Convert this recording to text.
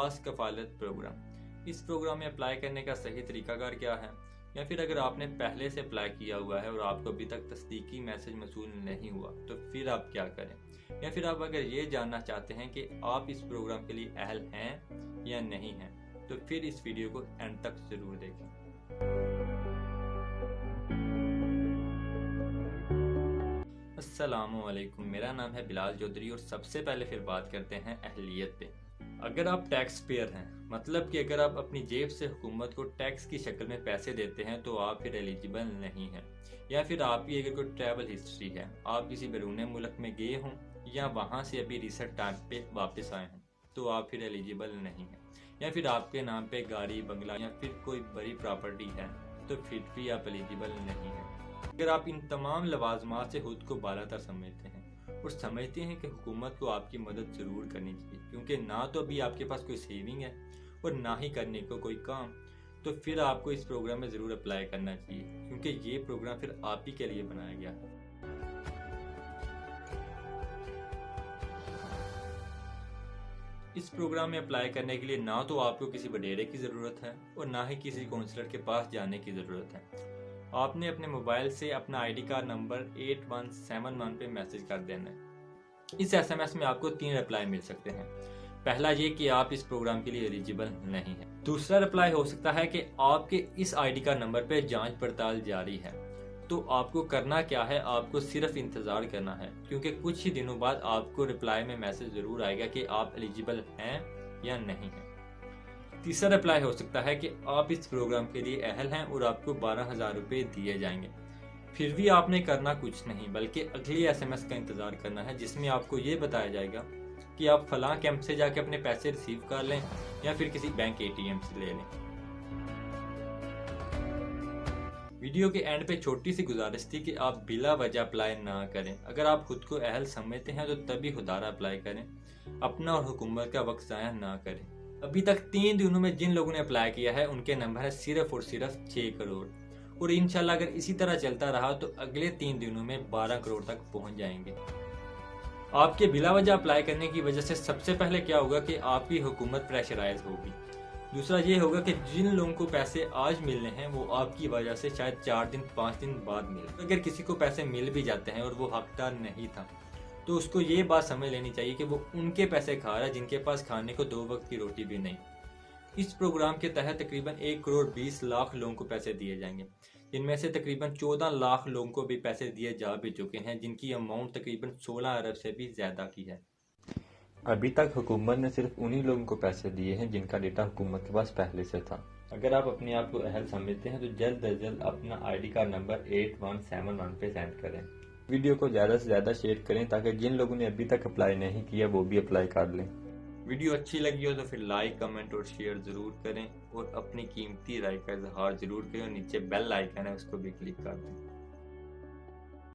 खास कफालत प्रोग्राम। इस प्रोग्राम में अप्लाई करने का सही तरीकाकार क्या है, या फिर अगर आपने पहले से अप्लाई किया हुआ है और आपको अभी तक तस्दीकी मैसेज मौसूल नहीं हुआ तो फिर आप क्या करें, या फिर आप अगर ये जानना चाहते हैं कि आप इस प्रोग्राम के लिए अहल हैं या नहीं हैं, तो फिर इस वीडियो को एंड तक जरूर देखें। अस्सलामुअलैकुम, मेरा नाम है बिलाल चौधरी और सबसे पहले फिर बात करते हैं अहलियत पे। अगर आप टैक्स पेयर हैं, मतलब कि अगर आप अपनी जेब से हुकूमत को टैक्स की शक्ल में पैसे देते हैं, तो आप फिर एलिजिबल नहीं हैं। या फिर आपकी अगर कोई ट्रैवल हिस्ट्री है, आप किसी बैरून मुल्क में गए हों या वहाँ से अभी रिसेंट टाइम पे वापस आए हों, तो आप फिर एलिजिबल नहीं हैं। या फिर आपके नाम पे गाड़ी, बंगला या फिर कोई बड़ी प्रॉपर्टी है, तो फिर भी आप एलिजिबल नहीं हैं। अगर आप इन तमाम लवाजमात से खुद को बालातर समझते हैं और समझते हैं कि हुकूमत को आपकी मदद ज़रूर करनी चाहिए, क्योंकि ना तो अभी आपके पास कोई सेविंग है और ना ही करने को कोई काम, तो फिर आपको इस प्रोग्राम में ज़रूर अप्लाई करना चाहिए, क्योंकि ये प्रोग्राम फिर आप ही के लिए बनाया गया है। इस प्रोग्राम में अप्लाई करने के लिए ना तो आपको किसी वडेरे की ज़रूरत है और ना ही किसी काउंसलर के पास जाने की ज़रूरत है। आपने अपने मोबाइल से अपना आईडी कार्ड नंबर 8171 पे मैसेज कर देना है। इस एसएमएस में आपको 3 रिप्लाई मिल सकते हैं। पहला ये कि आप इस प्रोग्राम के लिए एलिजिबल नहीं है। दूसरा रिप्लाई हो सकता है कि आपके इस आईडी कार्ड नंबर पे जांच पड़ताल जारी है। तो आपको करना क्या है, आपको सिर्फ इंतजार करना है, क्योंकि कुछ ही दिनों बाद आपको रिप्लाई में मैसेज जरूर आएगा कि आप एलिजिबल हैं या नहीं हैं। तीसरा रिप्लाई हो सकता है कि आप इस प्रोग्राम के लिए अहल हैं और आपको 12,000 रुपये दिए जाएंगे। फिर भी आपने करना कुछ नहीं, बल्कि अगली एसएमएस का इंतजार करना है, जिसमें आपको ये बताया जाएगा कि आप फलां कैंप से जाके अपने पैसे रिसीव कर लें या फिर किसी बैंक एटीएम से ले लें। वीडियो के एंड पे छोटी सी गुजारिश थी कि आप बिला वजह अप्लाई ना करें। अगर आप खुद को अहल समझते हैं तो तभी खुदारा अप्लाई करें, अपना और हुकूमत का वक्त ज़ाया ना करें। अभी तक 3 दिनों में जिन लोगों ने अप्लाई किया है उनके नंबर है सिर्फ और सिर्फ 6 करोड़, और इंशाल्लाह अगर इसी तरह चलता रहा तो अगले 3 दिनों में 12 करोड़ तक पहुंच जाएंगे। आपके बिला वजह अप्लाई करने की वजह से सबसे पहले क्या होगा कि आपकी हुकूमत प्रेशराइज होगी। दूसरा ये होगा कि जिन लोगों को पैसे आज मिलने हैं वो आपकी वजह से शायद 4 दिन 5 दिन बाद मिले। अगर किसी को पैसे मिल भी जाते हैं और वो हकदार नहीं था, तो उसको ये बात समझ लेनी चाहिए कि वो उनके पैसे खा रहा है जिनके पास खाने को 2 वक्त की रोटी भी नहीं। इस प्रोग्राम के तहत तकरीबन 1 करोड़ 20 लाख लोगों को पैसे दिए जाएंगे, जिनमें से तकरीबन 14 लाख लोगों को भी पैसे दिए जा भी चुके हैं, जिनकी अमाउंट तकरीबन 16 अरब से भी ज़्यादा की है। अभी तक हुकूमत ने सिर्फ उन्हीं लोगों को पैसे दिए हैं जिनका डेटा हुकूमत के पास पहले से था। अगर आप अपने आप को अहल समझते हैं तो जल्द अज जल्द अपना आईडी कार्ड नंबर 8171 पे सेंड करें। वीडियो को ज़्यादा से ज़्यादा शेयर करें ताकि जिन लोगों ने अभी तक अप्लाई नहीं किया वो भी अप्लाई कर लें। वीडियो अच्छी लगी हो तो फिर लाइक, कमेंट और शेयर ज़रूर करें और अपनी कीमती राय का इजहार ज़रूर करें और नीचे बेल आइकन है उसको भी क्लिक कर दें।